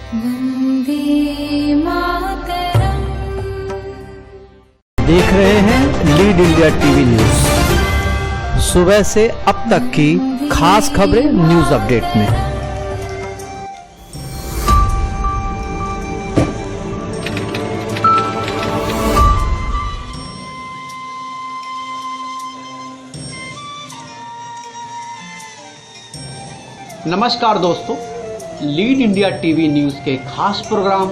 वंदे मातरम। देख रहे हैं लीड इंडिया टीवी न्यूज। सुबह से अब तक की खास खबरें न्यूज अपडेट में। नमस्कार दोस्तों, लीड इंडिया टीवी न्यूज के खास प्रोग्राम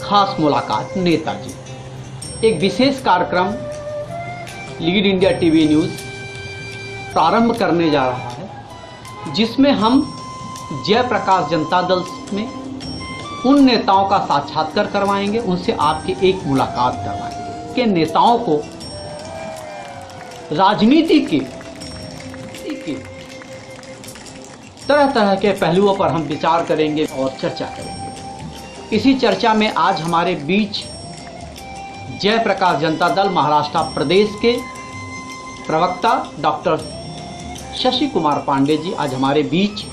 खास मुलाकात नेताजी, एक विशेष कार्यक्रम लीड इंडिया टीवी न्यूज प्रारंभ करने जा रहा है, जिसमें हम जयप्रकाश जनता दल में उन नेताओं का साक्षात्कार करवाएंगे, उनसे आपकी एक मुलाकात करवाएंगे कि नेताओं को राजनीति की तरह तरह के पहलुओं पर हम विचार करेंगे और चर्चा करेंगे। इसी चर्चा में आज हमारे बीच जयप्रकाश जनता दल महाराष्ट्र प्रदेश के प्रवक्ता डॉक्टर शशि कुमार पांडे जी आज हमारे बीच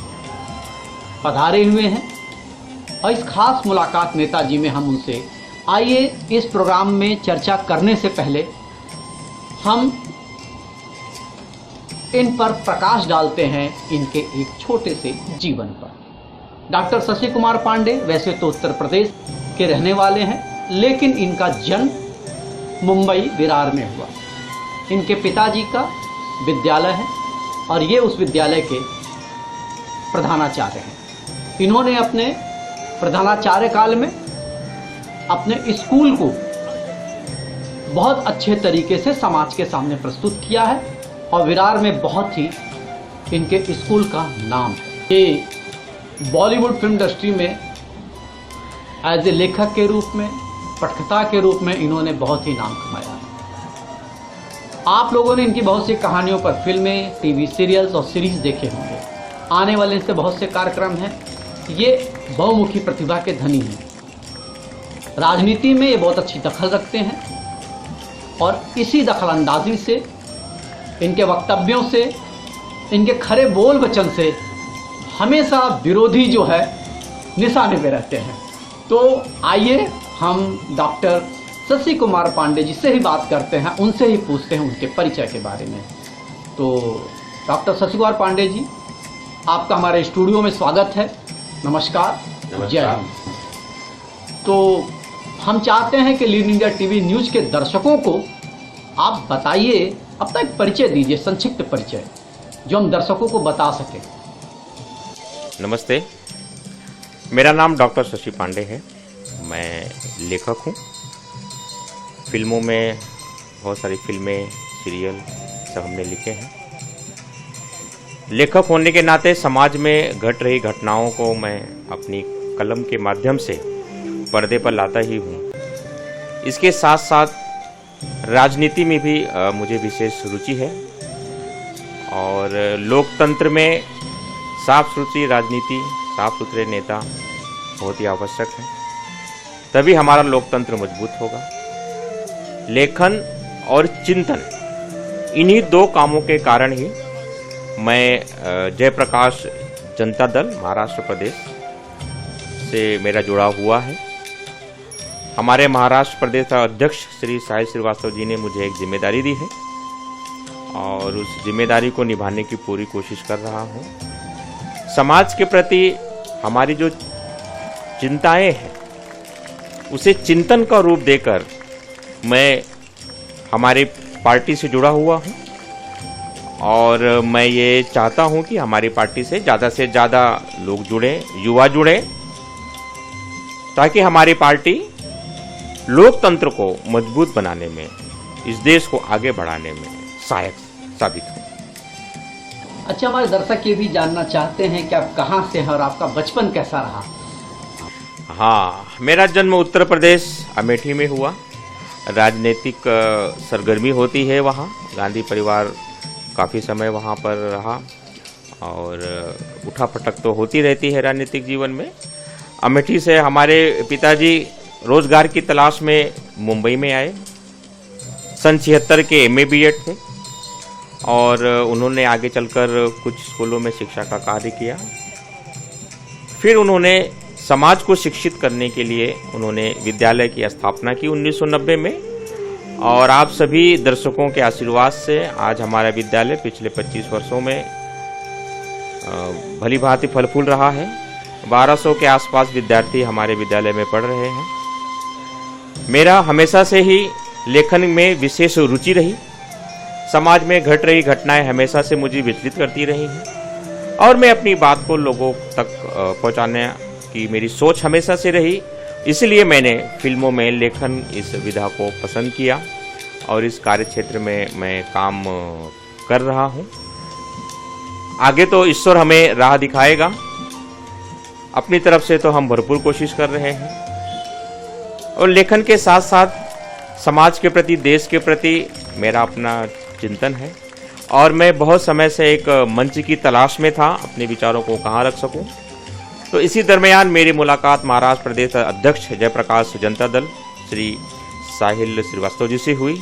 पधारे हुए हैं और इस खास मुलाकात नेताजी में हम उनसे आइए इस प्रोग्राम में चर्चा करने से पहले हम इन पर प्रकाश डालते हैं इनके एक छोटे से जीवन पर। डॉक्टर शशि कुमार पांडे वैसे तो उत्तर प्रदेश के रहने वाले हैं, लेकिन इनका जन्म मुंबई विरार में हुआ। इनके पिताजी का विद्यालय है और ये उस विद्यालय के प्रधानाचार्य हैं। इन्होंने अपने प्रधानाचार्य काल में अपने स्कूल को बहुत अच्छे तरीके से समाज के सामने प्रस्तुत किया है और विरार में बहुत ही इनके स्कूल का नाम है। ये बॉलीवुड फिल्म इंडस्ट्री में एज ए लेखक के रूप में, पटकथा के रूप में इन्होंने बहुत ही नाम कमाया है। आप लोगों ने इनकी बहुत सी कहानियों पर फिल्में, टीवी सीरियल्स और सीरीज देखे होंगे। आने वाले इनसे बहुत से कार्यक्रम हैं। ये बहुमुखी प्रतिभा के धनी हैं। राजनीति में ये बहुत अच्छी दखल रखते हैं और इसी दखलंदाजी से, इनके वक्तव्यों से, इनके खरे बोल वचन से हमेशा विरोधी जो है निशाने पे रहते हैं। तो आइए हम डॉक्टर शशि कुमार पांडे जी से ही बात करते हैं, उनसे ही पूछते हैं उनके परिचय के बारे में। तो डॉक्टर शशि कुमार पांडे जी, आपका हमारे स्टूडियो में स्वागत है। नमस्कार, जय हिंद। तो हम चाहते हैं कि लीड इंडिया टीवी न्यूज के दर्शकों को आप बताइए, अपना एक परिचय दीजिए, संक्षिप्त परिचय जो हम दर्शकों को बता सकें। नमस्ते, मेरा नाम डॉक्टर शशि पांडे है। मैं लेखक हूँ। फिल्मों में बहुत सारी फिल्में, सीरियल सब हमने लिखे हैं। लेखक होने के नाते समाज में घट रही घटनाओं को मैं अपनी कलम के माध्यम से पर्दे पर लाता ही हूँ। इसके साथ साथ राजनीति में भी मुझे विशेष रुचि है और लोकतंत्र में साफ सुथरी राजनीति, साफ सुथरे नेता बहुत ही आवश्यक है, तभी हमारा लोकतंत्र मजबूत होगा। लेखन और चिंतन, इन्हीं दो कामों के कारण ही मैं जयप्रकाश जनता दल महाराष्ट्र प्रदेश से मेरा जुड़ा हुआ है। हमारे महाराष्ट्र प्रदेश का अध्यक्ष श्री साहिल श्रीवास्तव जी ने मुझे एक जिम्मेदारी दी है और उस जिम्मेदारी को निभाने की पूरी कोशिश कर रहा हूँ। समाज के प्रति हमारी जो चिंताएं हैं उसे चिंतन का रूप देकर मैं हमारी पार्टी से जुड़ा हुआ हूँ और मैं ये चाहता हूँ कि हमारी पार्टी से ज़्यादा लोग जुड़ें, युवा जुड़ें, ताकि हमारी पार्टी लोकतंत्र को मजबूत बनाने में, इस देश को आगे बढ़ाने में सहायक साबित हो। अच्छा, हमारे दर्शक ये भी जानना चाहते हैं कि आप कहाँ से हैं और आपका बचपन कैसा रहा? हाँ, मेरा जन्म उत्तर प्रदेश अमेठी में हुआ। राजनीतिक सरगर्मी होती है वहाँ। गांधी परिवार काफ़ी समय वहाँ पर रहा और उठापटक तो होती रहती है राजनीतिक जीवन में। अमेठी से हमारे पिताजी रोजगार की तलाश में मुंबई में आए। सन 76 के MA BEd थे और उन्होंने आगे चलकर कुछ स्कूलों में शिक्षा का कार्य किया। फिर उन्होंने समाज को शिक्षित करने के लिए उन्होंने विद्यालय की स्थापना की 1990 में। और आप सभी दर्शकों के आशीर्वाद से आज हमारा विद्यालय पिछले 25 वर्षों में भली भांति फल फूल रहा है। 1200 के आसपास विद्यार्थी हमारे विद्यालय में पढ़ रहे हैं। मेरा हमेशा से ही लेखन में विशेष रुचि रही। समाज में घट रही घटनाएं हमेशा से मुझे विचलित करती रही हैं और मैं अपनी बात को लोगों तक पहुंचाने की मेरी सोच हमेशा से रही। इसलिए मैंने फिल्मों में लेखन इस विधा को पसंद किया और इस कार्य क्षेत्र में मैं काम कर रहा हूं। आगे तो ईश्वर हमें राह दिखाएगा। अपनी तरफ से तो हम भरपूर कोशिश कर रहे हैं और लेखन के साथ साथ समाज के प्रति, देश के प्रति मेरा अपना चिंतन है और मैं बहुत समय से एक मंच की तलाश में था, अपने विचारों को कहाँ रख सकूं। तो इसी दरमियान मेरी मुलाकात महाराष्ट्र प्रदेश अध्यक्ष जयप्रकाश जनता दल श्री साहिल श्रीवास्तव जी से हुई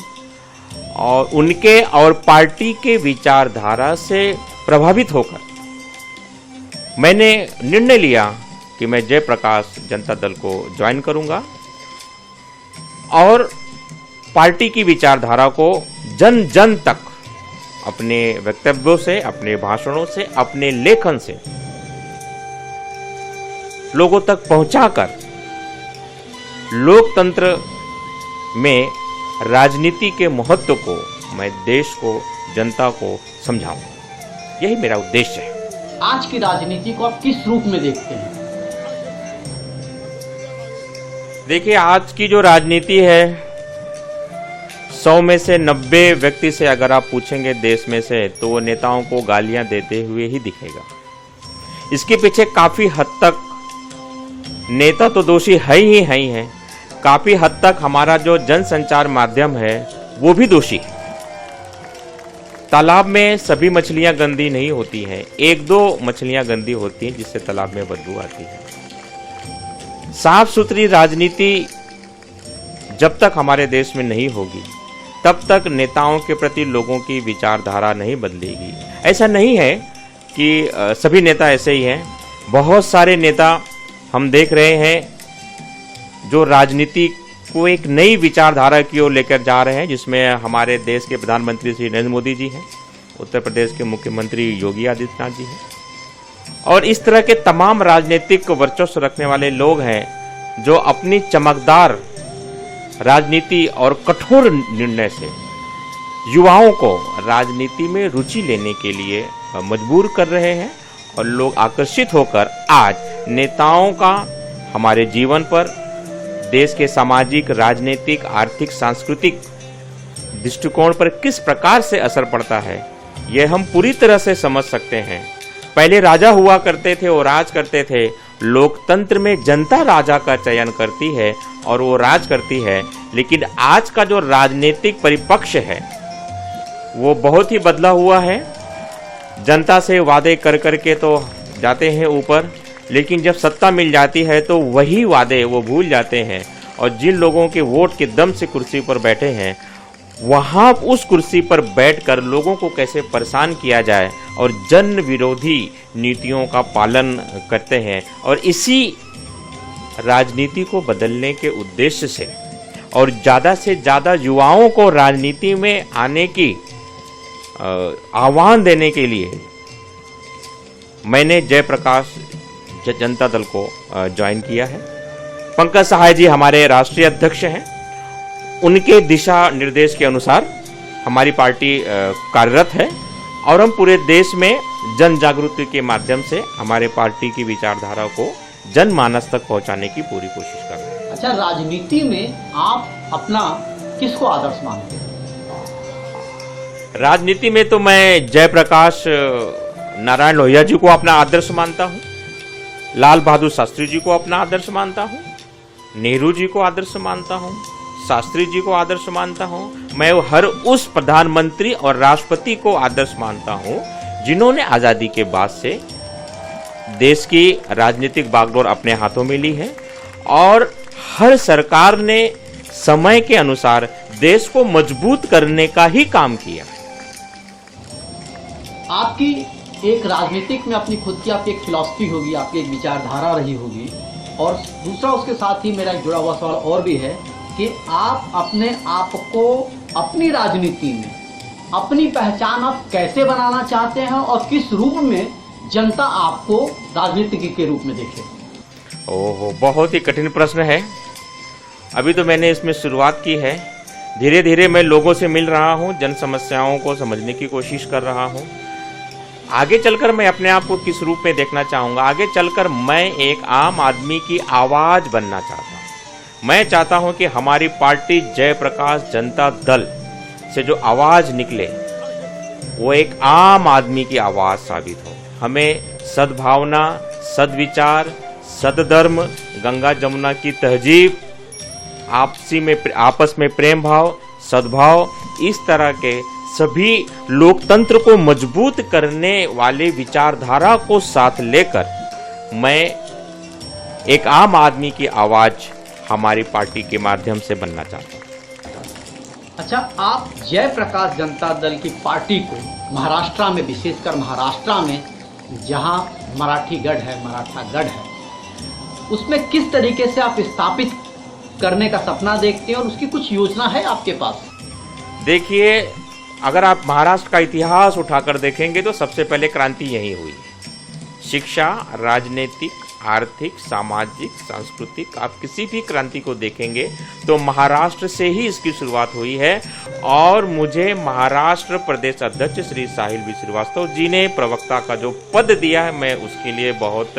और उनके और पार्टी के विचारधारा से प्रभावित होकर मैंने निर्णय लिया कि मैं जयप्रकाश जनता दल को ज्वाइन करूंगा और पार्टी की विचारधारा को जन जन तक अपने वक्तव्यों से, अपने भाषणों से, अपने लेखन से लोगों तक पहुंचाकर लोकतंत्र में राजनीति के महत्व को मैं देश को, जनता को समझाऊं। यही मेरा उद्देश्य है। आज की राजनीति को आप किस रूप में देखते हैं? देखिए, आज की जो राजनीति है 100 में से 90 व्यक्ति से अगर आप पूछेंगे देश में से तो वो नेताओं को गालियां देते हुए ही दिखेगा। इसके पीछे काफी हद तक नेता तो दोषी है ही हैं, काफी हद तक हमारा जो जनसंचार माध्यम है वो भी दोषी है। तालाब में सभी मछलियां गंदी नहीं होती हैं, 1-2 मछलियां गंदी होती हैं जिससे तालाब में बदबू आती है। साफ सुथरी राजनीति जब तक हमारे देश में नहीं होगी तब तक नेताओं के प्रति लोगों की विचारधारा नहीं बदलेगी। ऐसा नहीं है कि सभी नेता ऐसे ही हैं। बहुत सारे नेता हम देख रहे हैं जो राजनीति को एक नई विचारधारा की ओर लेकर जा रहे हैं, जिसमें हमारे देश के प्रधानमंत्री श्री नरेंद्र मोदी जी हैं, उत्तर प्रदेश के मुख्यमंत्री योगी आदित्यनाथ जी हैं और इस तरह के तमाम राजनीतिक वर्चस्व रखने वाले लोग हैं जो अपनी चमकदार राजनीति और कठोर निर्णय से युवाओं को राजनीति में रुचि लेने के लिए मजबूर कर रहे हैं और लोग आकर्षित होकर आज नेताओं का हमारे जीवन पर, देश के सामाजिक, राजनीतिक, आर्थिक, सांस्कृतिक दृष्टिकोण पर किस प्रकार से असर पड़ता है यह हम पूरी तरह से समझ सकते हैं। पहले राजा हुआ करते थे और राज करते थे। लोकतंत्र में जनता राजा का चयन करती है और वो राज करती है, लेकिन आज का जो राजनीतिक परिपक्ष है वो बहुत ही बदला हुआ है। जनता से वादे कर करके तो जाते हैं ऊपर, लेकिन जब सत्ता मिल जाती है तो वही वादे वो भूल जाते हैं और जिन लोगों के वोट के दम से कुर्सी पर बैठे हैं वहाँ उस कुर्सी पर बैठकर लोगों को कैसे परेशान किया जाए और जन विरोधी नीतियों का पालन करते हैं। और इसी राजनीति को बदलने के उद्देश्य से और ज़्यादा से ज़्यादा युवाओं को राजनीति में आने की आह्वान देने के लिए मैंने जयप्रकाश जनता दल को ज्वाइन किया है। पंकज सहाय जी हमारे राष्ट्रीय अध्यक्ष हैं। उनके दिशा निर्देश के अनुसार हमारी पार्टी कार्यरत है और हम पूरे देश में जन जागृति के माध्यम से हमारे पार्टी की विचारधारा को जनमानस तक पहुंचाने की पूरी कोशिश कर रहे हैं। अच्छा, राजनीति में आप अपना किसको आदर्श मानते हैं? राजनीति में तो मैं जयप्रकाश नारायण लोहिया जी को अपना आदर्श मानता हूँ, लाल बहादुर शास्त्री जी को अपना आदर्श मानता हूँ, नेहरू जी को आदर्श मानता हूँ, शास्त्री जी को आदर्श मानता हूँ। मैं हर उस प्रधानमंत्री और राष्ट्रपति को आदर्श मानता हूँ जिन्होंने आज़ादी के बाद से देश की राजनीतिक बागडोर अपने हाथों में ली है और हर सरकार ने समय के अनुसार देश को मजबूत करने का ही काम किया। आपकी एक राजनीतिक में अपनी खुद की आपकी एक फिलॉसफी होगी, आपकी एक विचारधारा रही होगी, और दूसरा उसके साथ ही मेरा एक जुड़ा हुआ सवाल और भी है कि आप अपने आप को अपनी राजनीति में अपनी पहचान आप कैसे बनाना चाहते हैं और किस रूप में जनता आपको राजनीतिज्ञ के रूप में देखे? ओहो, बहुत ही कठिन प्रश्न है। अभी तो मैंने इसमें शुरुआत की है। धीरे धीरे मैं लोगों से मिल रहा हूँ, जन समस्याओं को समझने की कोशिश कर रहा हूँ। आगे चलकर मैं अपने आप को किस रूप में देखना चाहूँगा? आगे चलकर मैं एक आम आदमी की आवाज़ बनना चाहता हूँ। मैं चाहता हूँ कि हमारी पार्टी जयप्रकाश जनता दल से जो आवाज़ निकले वो एक आम आदमी की आवाज़ साबित हो। हमें सद्भावना, सद्विचार, सद्धर्म, गंगा जमुना की तहजीब, आपस में प्रेम भाव, सद्भाव, इस तरह के सभी लोकतंत्र को मजबूत करने वाले विचारधारा को साथ लेकर मैं एक आम आदमी की आवाज़ हमारी पार्टी के माध्यम से बनना चाहता हूँ। अच्छा, आप जयप्रकाश जनता दल की पार्टी को महाराष्ट्र में, विशेषकर महाराष्ट्र में जहां मराठा गढ़ है, उसमें किस तरीके से आप स्थापित करने का सपना देखते हैं और उसकी कुछ योजना है आपके पास? देखिए, अगर आप महाराष्ट्र का इतिहास उठाकर देखेंगे तो सबसे पहले क्रांति यहीं हुई है। शिक्षा, राजनीतिक, आर्थिक, सामाजिक, सांस्कृतिक, आप किसी भी क्रांति को देखेंगे तो महाराष्ट्र से ही इसकी शुरुआत हुई है। और मुझे महाराष्ट्र प्रदेश अध्यक्ष श्री साहिल बी श्रीवास्तव जी ने प्रवक्ता का जो पद दिया है, मैं उसके लिए बहुत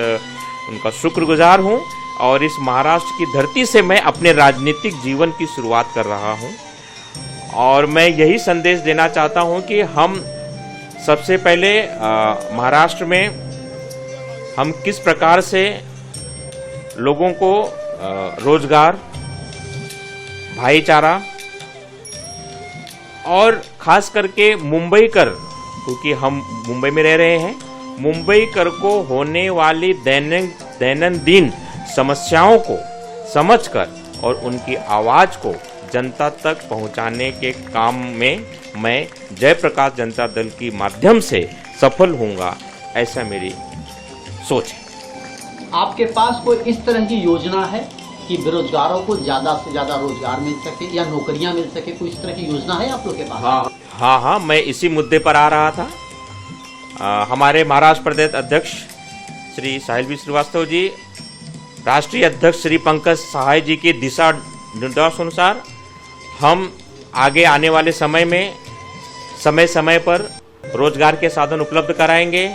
उनका शुक्रगुजार हूँ। और इस महाराष्ट्र की धरती से मैं अपने राजनीतिक जीवन की शुरुआत कर रहा हूँ। और मैं यही संदेश देना चाहता हूँ कि हम सबसे पहले महाराष्ट्र में हम किस प्रकार से लोगों को रोजगार, भाईचारा और खास करके मुंबईकर, क्योंकि हम मुंबई में रह रहे हैं, मुंबईकर को होने वाली दैनंदिन समस्याओं को समझकर और उनकी आवाज़ को जनता तक पहुंचाने के काम में मैं जयप्रकाश जनता दल की माध्यम से सफल होऊंगा, ऐसा मेरी सोच है। आपके पास कोई इस तरह की योजना है कि बेरोजगारों को ज़्यादा से ज़्यादा रोजगार मिल सके या नौकरियां मिल सके? कोई इस तरह की योजना है आप लोग के पास? हाँ, मैं इसी मुद्दे पर आ रहा था। हमारे महाराष्ट्र प्रदेश अध्यक्ष श्री साहिल बी श्रीवास्तव जी, राष्ट्रीय अध्यक्ष श्री पंकज सहाय जी के दिशा निर्देश अनुसार हम आगे आने वाले समय में समय समय पर रोजगार के साधन उपलब्ध कराएंगे।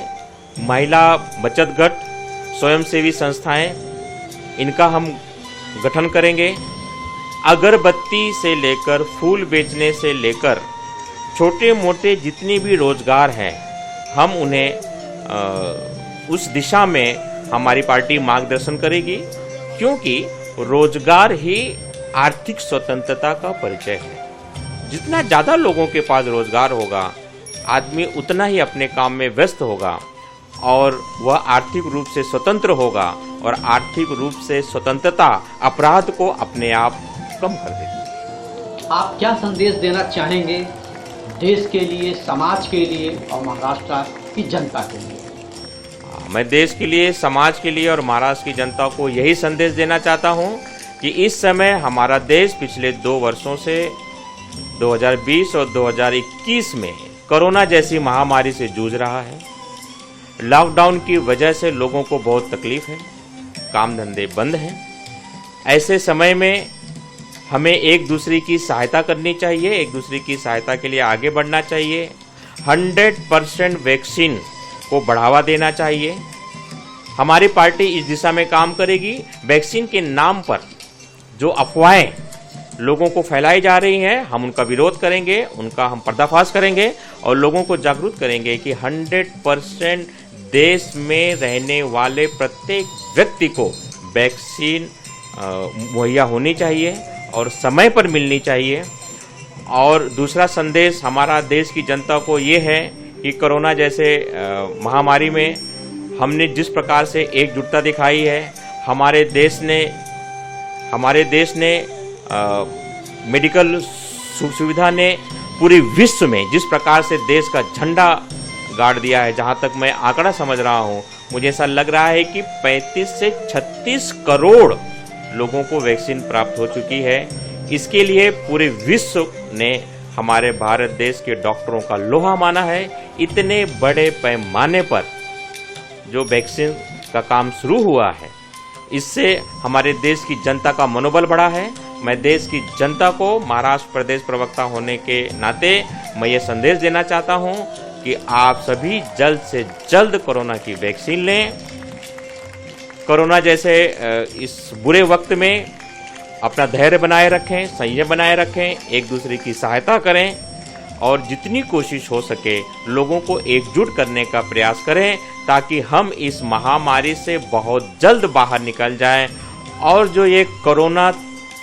महिला बचत गट, स्वयंसेवी संस्थाएं, इनका हम गठन करेंगे। अगरबत्ती से लेकर फूल बेचने से लेकर छोटे मोटे जितने भी रोजगार हैं, हम उन्हें उस दिशा में हमारी पार्टी मार्गदर्शन करेगी, क्योंकि रोजगार ही आर्थिक स्वतंत्रता का परिचय है। जितना ज़्यादा लोगों के पास रोजगार होगा, आदमी उतना ही अपने काम में व्यस्त होगा और वह आर्थिक रूप से स्वतंत्र होगा। और आर्थिक रूप से स्वतंत्रता अपराध को अपने आप कम कर देगी। आप क्या संदेश देना चाहेंगे देश के लिए, समाज के लिए और महाराष्ट्र की जनता के लिए? मैं देश के लिए, समाज के लिए और महाराष्ट्र की जनता को यही संदेश देना चाहता हूं कि इस समय हमारा देश पिछले 2 वर्षों से 2020 और 2021 में कोरोना जैसी महामारी से जूझ रहा है। लॉकडाउन की वजह से लोगों को बहुत तकलीफ है, काम धंधे बंद हैं। ऐसे समय में हमें एक दूसरे की सहायता करनी चाहिए, एक दूसरे की सहायता के लिए आगे बढ़ना चाहिए। 100% वैक्सीन को बढ़ावा देना चाहिए। हमारी पार्टी इस दिशा में काम करेगी। वैक्सीन के नाम पर जो अफवाहें लोगों को फैलाई जा रही हैं, हम उनका विरोध करेंगे, उनका हम पर्दाफाश करेंगे और लोगों को जागरूक करेंगे कि 100% देश में रहने वाले प्रत्येक व्यक्ति को वैक्सीन मुहैया होनी चाहिए और समय पर मिलनी चाहिए। और दूसरा संदेश हमारा देश की जनता को ये है कि कोरोना जैसे महामारी में हमने जिस प्रकार से एकजुटता दिखाई है, हमारे देश ने मेडिकल सुविधा ने पूरे विश्व में जिस प्रकार से देश का झंडा गाड़ दिया है। जहाँ तक मैं आंकड़ा समझ रहा हूँ, मुझे ऐसा लग रहा है कि 35 से 36 करोड़ लोगों को वैक्सीन प्राप्त हो चुकी है। इसके लिए पूरे विश्व ने हमारे भारत देश के डॉक्टरों का लोहा माना है। इतने बड़े पैमाने पर जो वैक्सीन का काम शुरू हुआ है, इससे हमारे देश की जनता का मनोबल बढ़ा है। मैं देश की जनता को महाराष्ट्र प्रदेश प्रवक्ता होने के नाते मैं ये संदेश देना चाहता हूँ कि आप सभी जल्द से जल्द कोरोना की वैक्सीन लें। कोरोना जैसे इस बुरे वक्त में अपना धैर्य बनाए रखें, संयम बनाए रखें, एक दूसरे की सहायता करें और जितनी कोशिश हो सके लोगों को एकजुट करने का प्रयास करें, ताकि हम इस महामारी से बहुत जल्द बाहर निकल जाएं। और जो ये कोरोना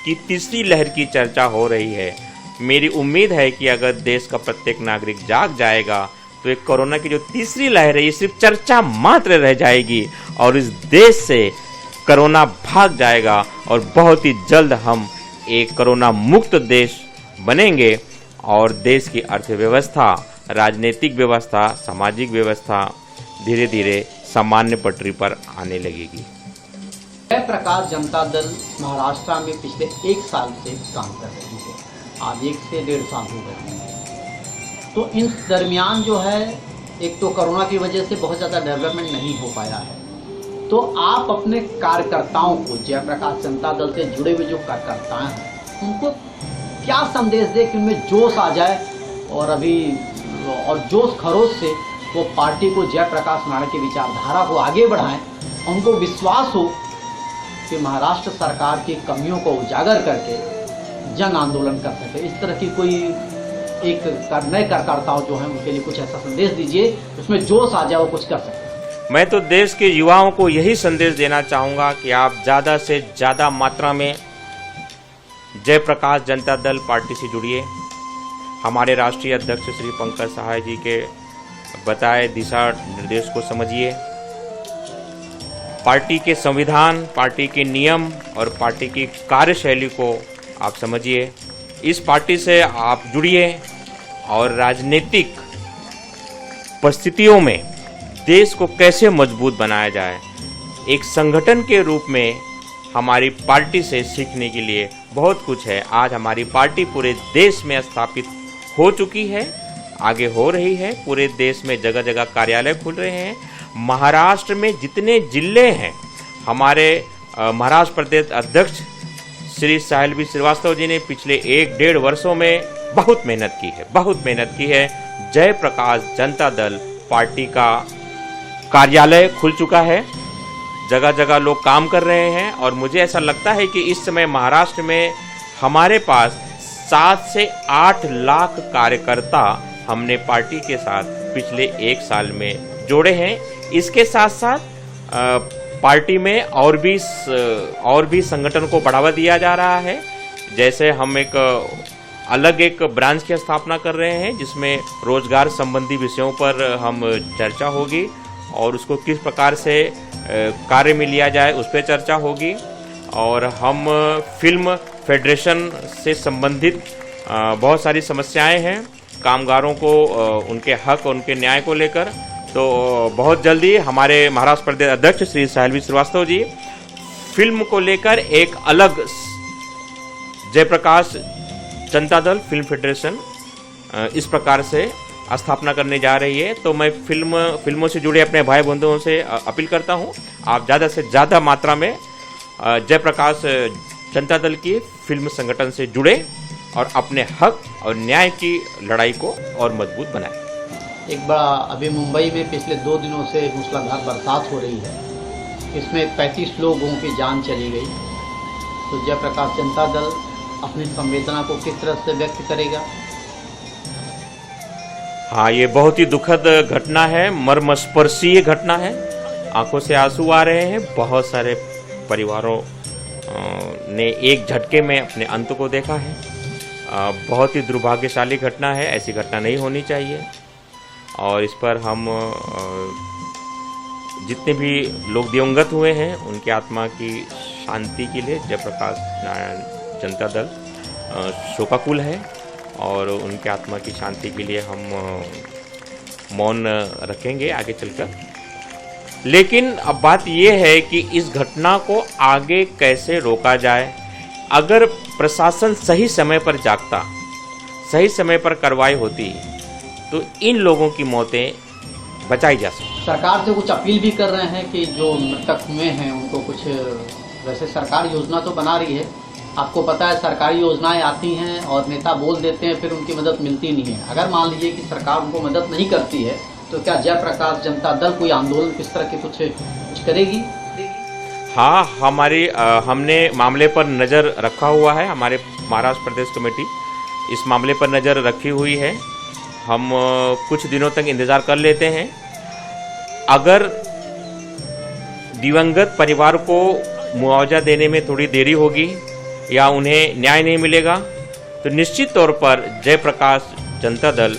की तीसरी लहर की चर्चा हो रही है, मेरी उम्मीद है कि अगर देश का प्रत्येक नागरिक जाग जाएगा तो एक कोरोना की जो तीसरी लहर है ये सिर्फ चर्चा मात्र रह जाएगी और इस देश से कोरोना भाग जाएगा और बहुत ही जल्द हम एक कोरोना मुक्त देश बनेंगे और देश की अर्थव्यवस्था, राजनीतिक व्यवस्था, सामाजिक व्यवस्था धीरे धीरे सामान्य पटरी पर आने लगेगी। जयप्रकाश जनता दल महाराष्ट्र में पिछले 1 साल से काम कर रही है। आज 1 से 1.5 साल हो गए हैं। तो इन दरमियान जो है, एक तो कोरोना की वजह से बहुत ज़्यादा डेवलपमेंट नहीं हो पाया है। तो आप अपने कार्यकर्ताओं को, जयप्रकाश जनता दल से जुड़े हुए जो कार्यकर्ता हैं, उनको क्या संदेश दे कि उनमें जोश आ जाए और जोश खरोश से वो पार्टी को, जयप्रकाश नारायण की विचारधारा को आगे बढ़ाएं। उनको विश्वास हो कि महाराष्ट्र सरकार की कमियों को उजागर करके जन आंदोलन कर सके। इस तरह की कोई एक नए कार्यकर्ताओं जो हैं उनके लिए कुछ ऐसा संदेश दीजिए उसमें जोश आ जाए, वो कुछ कर सके। मैं तो देश के युवाओं को यही संदेश देना चाहूँगा कि आप ज़्यादा से ज़्यादा मात्रा में जयप्रकाश जनता दल पार्टी से जुड़िए। हमारे राष्ट्रीय अध्यक्ष श्री पंकज सहाय जी के बताए दिशा निर्देश को समझिए। पार्टी के संविधान, पार्टी के नियम और पार्टी की कार्यशैली को आप समझिए। इस पार्टी से आप जुड़िए और राजनीतिक परिस्थितियों में देश को कैसे मजबूत बनाया जाए, एक संगठन के रूप में हमारी पार्टी से सीखने के लिए बहुत कुछ है। आज हमारी पार्टी पूरे देश में स्थापित हो चुकी है, आगे हो रही है। पूरे देश में जगह जगह कार्यालय खुल रहे हैं। महाराष्ट्र में जितने जिले हैं, हमारे महाराष्ट्र प्रदेश अध्यक्ष श्री साहिल श्रीवास्तव जी ने पिछले 1-1.5 वर्षों में बहुत मेहनत की है। जयप्रकाश जनता दल पार्टी का कार्यालय खुल चुका है, जगह जगह लोग काम कर रहे हैं और मुझे ऐसा लगता है कि इस समय महाराष्ट्र में हमारे पास 7 से 8 लाख कार्यकर्ता हमने पार्टी के साथ पिछले 1 साल में जोड़े हैं। इसके साथ साथ पार्टी में और भी संगठन को बढ़ावा दिया जा रहा है। जैसे हम एक अलग ब्रांच की स्थापना कर रहे हैं जिसमें रोजगार संबंधी विषयों पर हम चर्चा होगी और उसको किस प्रकार से कार्य में लिया जाए उस पर चर्चा होगी। और हम फिल्म फेडरेशन से संबंधित बहुत सारी समस्याएं हैं कामगारों को, उनके हक और उनके न्याय को लेकर। तो बहुत जल्दी हमारे महाराष्ट्र प्रदेश अध्यक्ष श्री साहिल श्रीवास्तव जी फिल्म को लेकर एक अलग जयप्रकाश जनता दल फिल्म फेडरेशन इस प्रकार से स्थापना करने जा रही है। तो मैं फिल्मों से जुड़े अपने भाई बंधुओं से अपील करता हूं, आप ज़्यादा से ज़्यादा मात्रा में जयप्रकाश जनता दल की फिल्म संगठन से जुड़े और अपने हक और न्याय की लड़ाई को और मजबूत बनाएं। एक बड़ा अभी मुंबई में पिछले 2 दिनों से मूसलाधार बरसात हो रही है, इसमें 35 लोगों की जान चली गई। तो जयप्रकाश जनता दल अपनी संवेदना को किस तरह से व्यक्त करेगा? हाँ, ये बहुत ही दुखद घटना है, मर्मस्पर्शीय घटना है। आंखों से आंसू आ रहे हैं। बहुत सारे परिवारों ने एक झटके में अपने अंत को देखा है। बहुत ही दुर्भाग्यशाली घटना है, ऐसी घटना नहीं होनी चाहिए। और इस पर हम जितने भी लोग दिवंगत हुए हैं उनकी आत्मा की शांति के लिए जयप्रकाश नारायण जनता दल शोकाकुल है और उनकी आत्मा की शांति के लिए हम मौन रखेंगे आगे चलकर। लेकिन अब बात यह है कि इस घटना को आगे कैसे रोका जाए। अगर प्रशासन सही समय पर जागता, सही समय पर कार्रवाई होती, तो इन लोगों की मौतें बचाई जा सकती। सरकार से कुछ अपील भी कर रहे हैं कि जो मृतक हुए हैं उनको कुछ, वैसे सरकार योजना तो बना रही है, आपको पता है सरकारी योजनाएं आती हैं और नेता बोल देते हैं, फिर उनकी मदद मिलती नहीं है। अगर मान लीजिए कि सरकार उनको मदद नहीं करती है तो क्या जयप्रकाश जनता दल कोई आंदोलन किस तरह के कुछ करेगी? हाँ, हमने मामले पर नज़र रखा हुआ है। हमारे महाराष्ट्र प्रदेश कमेटी इस मामले पर नज़र रखी हुई है। हम कुछ दिनों तक इंतज़ार कर लेते हैं। अगर दिवंगत परिवार को मुआवजा देने में थोड़ी देरी होगी या उन्हें न्याय नहीं मिलेगा तो निश्चित तौर पर जयप्रकाश जनता दल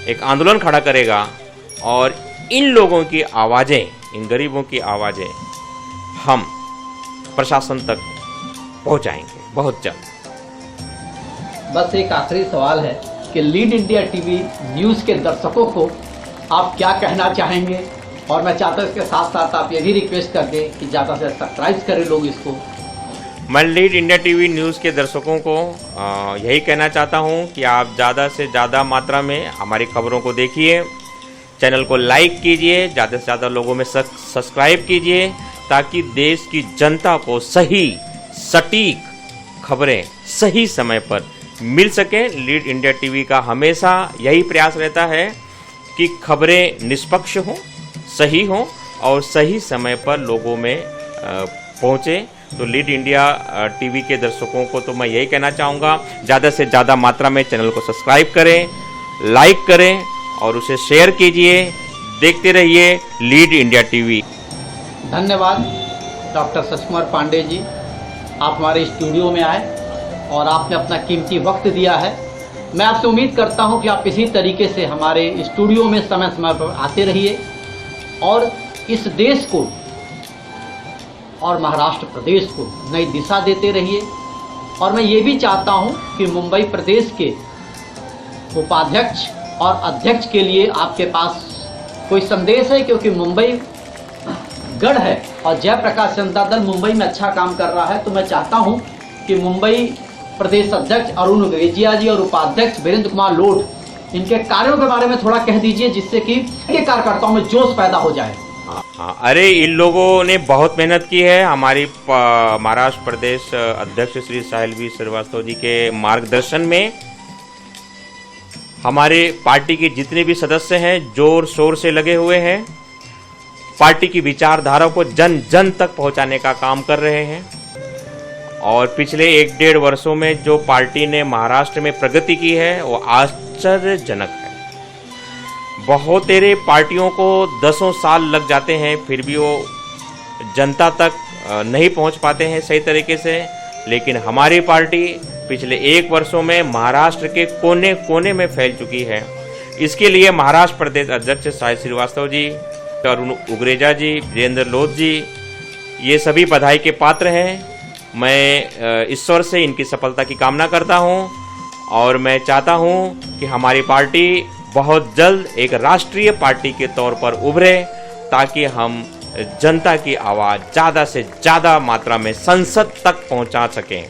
एक आंदोलन खड़ा करेगा और इन लोगों की आवाज़ें, इन गरीबों की आवाज़ें हम प्रशासन तक पहुंचाएंगे बहुत जल्द। बस एक आखिरी सवाल है कि लीड इंडिया टीवी न्यूज़ के दर्शकों को आप क्या कहना चाहेंगे? और मैं चाहता हूँ इसके साथ साथ आप ये भी रिक्वेस्ट कर दें कि ज़्यादा से सब्सक्राइब करें लोग इसको। मैं लीड इंडिया टीवी न्यूज़ के दर्शकों को यही कहना चाहता हूँ कि आप ज़्यादा से ज़्यादा मात्रा में हमारी खबरों को देखिए, चैनल को लाइक कीजिए, ज़्यादा से ज़्यादा लोगों में सब्सक्राइब कीजिए, ताकि देश की जनता को सही सटीक खबरें सही समय पर मिल सकें। लीड इंडिया टीवी का हमेशा यही प्रयास रहता है कि खबरें निष्पक्ष हों, सही हों और सही समय पर लोगों में पहुँचे। तो लीड इंडिया टीवी के दर्शकों को तो मैं यही कहना चाहूँगा, ज़्यादा से ज़्यादा मात्रा में चैनल को सब्सक्राइब करें, लाइक करें और उसे शेयर कीजिए। देखते रहिए लीड इंडिया टीवी। धन्यवाद डॉक्टर शशि कुमार पांडे जी, आप हमारे स्टूडियो में आए और आपने अपना कीमती वक्त दिया है। मैं आपसे उम्मीद करता हूं कि आप इसी तरीके से हमारे स्टूडियो में समय समय पर आते रहिए और इस देश को और महाराष्ट्र प्रदेश को नई दिशा देते रहिए। और मैं ये भी चाहता हूं कि मुंबई प्रदेश के उपाध्यक्ष और अध्यक्ष के लिए आपके पास कोई संदेश है, क्योंकि मुंबई गढ़ है और जयप्रकाश जनता दल मुंबई में अच्छा काम कर रहा है। तो मैं चाहता हूं कि मुंबई प्रदेश अध्यक्ष अरुण उगरेजिया जी और उपाध्यक्ष वीरेंद्र कुमार लोड, इनके कार्यों के बारे में थोड़ा कह दीजिए, जिससे कि कार्यकर्ताओं में जोश पैदा हो जाए। हाँ, अरे इन लोगों ने बहुत मेहनत की है। हमारी महाराष्ट्र प्रदेश अध्यक्ष श्री साहिल बी श्रीवास्तव जी के मार्गदर्शन में हमारे पार्टी के जितने भी सदस्य हैं जोर शोर से लगे हुए हैं, पार्टी की विचारधारा को जन जन तक पहुंचाने का काम कर रहे हैं। और पिछले 1-1.5 वर्षों में जो पार्टी ने महाराष्ट्र में प्रगति की है वो आश्चर्यजनक है। बहुत तेरे पार्टियों को 10 साल लग जाते हैं, फिर भी वो जनता तक नहीं पहुंच पाते हैं सही तरीके से, लेकिन हमारी पार्टी पिछले 1 वर्षों में महाराष्ट्र के कोने कोने में फैल चुकी है। इसके लिए महाराष्ट्र प्रदेश अध्यक्ष साहिल श्रीवास्तव जी, अरुण उगरेजा जी, वीरेंद्र लोध जी, ये सभी बधाई के पात्र हैं। मैं ईश्वर से इनकी सफलता की कामना करता हूं और मैं चाहता हूं कि हमारी पार्टी बहुत जल्द एक राष्ट्रीय पार्टी के तौर पर उभरे, ताकि हम जनता की आवाज़ ज़्यादा से ज़्यादा मात्रा में संसद तक पहुंचा सकें।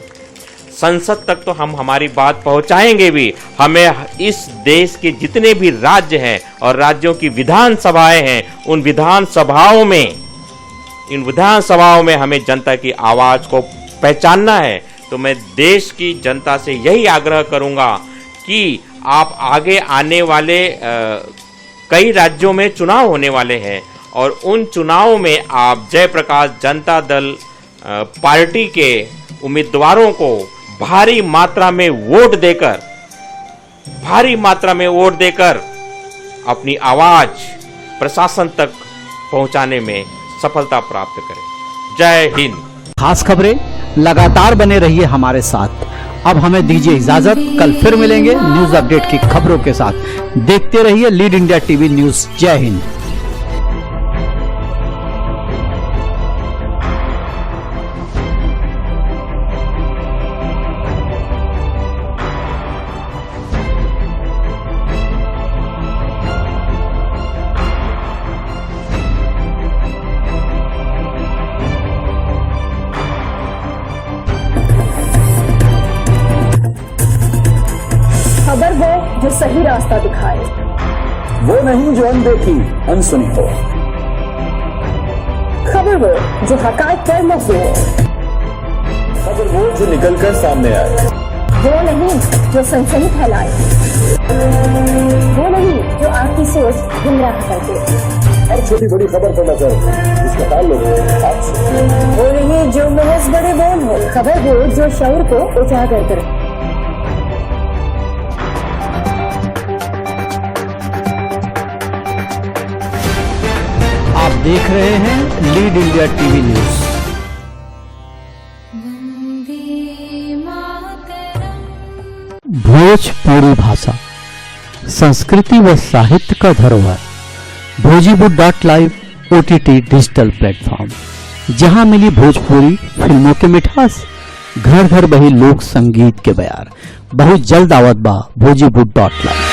संसद तक तो हम हमारी बात पहुंचाएंगे भी, हमें इस देश के जितने भी राज्य हैं और राज्यों की विधानसभाएं हैं, उन विधानसभाओं में हमें जनता की आवाज़ को पहचानना है। तो मैं देश की जनता से यही आग्रह करूंगा कि आप आगे आने वाले कई राज्यों में चुनाव होने वाले हैं और उन चुनावों में आप जयप्रकाश जनता दल पार्टी के उम्मीदवारों को भारी मात्रा में वोट देकर अपनी आवाज प्रशासन तक पहुंचाने में सफलता प्राप्त करें। जय हिंद। खास खबरें लगातार बने रहिए हमारे साथ। अब हमें दीजिए इजाजत, कल फिर मिलेंगे न्यूज अपडेट की खबरों के साथ। देखते रहिए लीड इंडिया टीवी न्यूज। जय हिंद। जो सही रास्ता दिखाए, वो नहीं जो अनदेखी अनसुनी हो, खबर वो जो हकायत पर मबनी हो, खबर वो जो निकलकर सामने आए, वो नहीं जो सनसनी फैलाए, वो नहीं जो आपकी सोच गुमराह कर दे, हर छोटी बड़ी खबर पर नजर जिसका ताल्लुक आपसे, वो नहीं जो महज बड़े बोल हो, खबर वो जो शऊर को उजागर करे। आप देख रहे हैं lead India TV news. Vande Mataram. Bhojpuri भाषा, संस्कृति व साहित्य का धरोहर। भोजीपुर.live OTT डिजिटल प्लेटफॉर्म, जहां मिली भोजपुरी फिल्मों के मिठास, घर घर बही लोक संगीत के बयार। बहुत जल्द आवत बा भोजीपुर.live।